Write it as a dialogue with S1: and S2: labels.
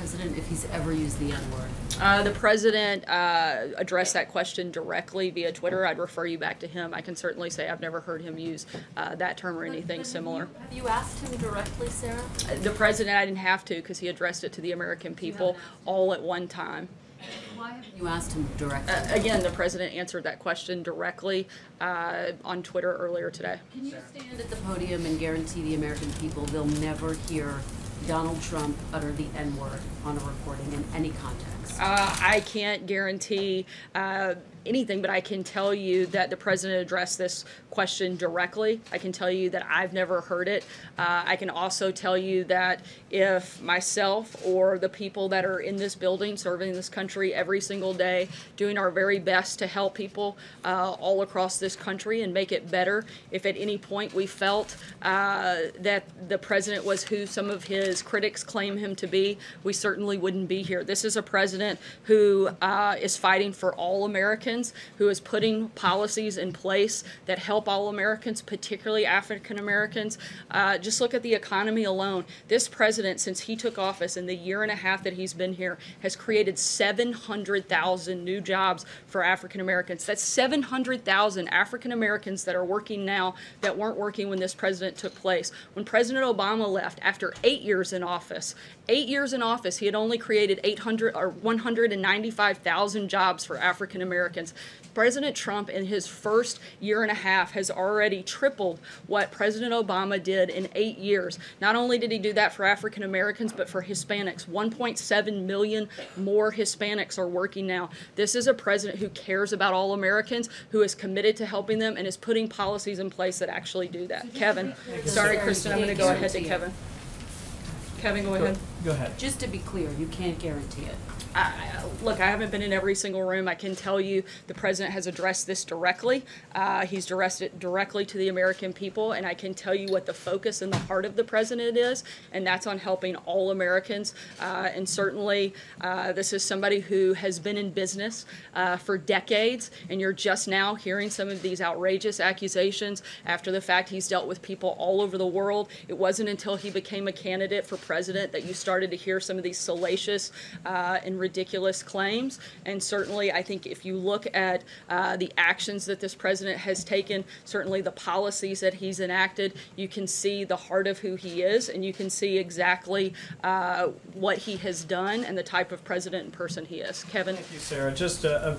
S1: president if he's ever used the N-word?
S2: The president addressed that question directly via Twitter. I'd refer you back to him. I can certainly say I've never heard him use that term or anything similar.
S1: Have you asked him directly, Sarah?
S2: The president, I didn't have to because he addressed it to the American people all at one time.
S1: Why haven't you asked him directly?
S2: Again, the president answered that question directly on Twitter earlier today.
S1: Can you stand at the podium and guarantee the American people they'll never hear Donald Trump utter the N-word on a recording in any context?
S2: I can't guarantee anything, but I can tell you that the president addressed this question directly. I can tell you that I've never heard it. I can also tell you that if myself or the people that are in this building serving this country every single day, doing our very best to help people all across this country and make it better, if at any point we felt that the president was who some of his critics claim him to be, we certainly wouldn't be here. This is a president who is fighting for all Americans, who is putting policies in place that help all Americans, particularly African Americans. Just look at the economy alone. This president, since he took office in the year and a half that he's been here, has created 700,000 new jobs for African Americans. That's 700,000 African Americans that are working now that weren't working when this president took place. When President Obama left after 8 years in office, he had only created 195,000 jobs for African Americans. President Trump, in his first year and a half, has already tripled what President Obama did in 8 years. Not only did he do that for African Americans, but for Hispanics. 1.7 million more Hispanics are working now. This is a president who cares about all Americans, who is committed to helping them, and is putting policies in place that actually do that. Kevin. Sorry, Kristen, I'm going to go ahead to Kevin. Kevin, go ahead.
S3: Go ahead.
S1: Just to be clear, you can't guarantee it.
S2: Look, I haven't been in every single room. I can tell you the president has addressed this directly. He's addressed it directly to the American people, and I can tell you what the focus and the heart of the president is, and that's on helping all Americans. And certainly, this is somebody who has been in business for decades, and you're just now hearing some of these outrageous accusations after the fact. He's dealt with people all over the world. It wasn't until he became a candidate for president that you started to hear some of these salacious and ridiculous claims. And certainly, I think if you look at the actions that this president has taken, certainly the policies that he's enacted, you can see the heart of who he is, and you can see exactly what he has done and the type of president and person he is. Kevin?
S3: Thank you, Sarah. Just a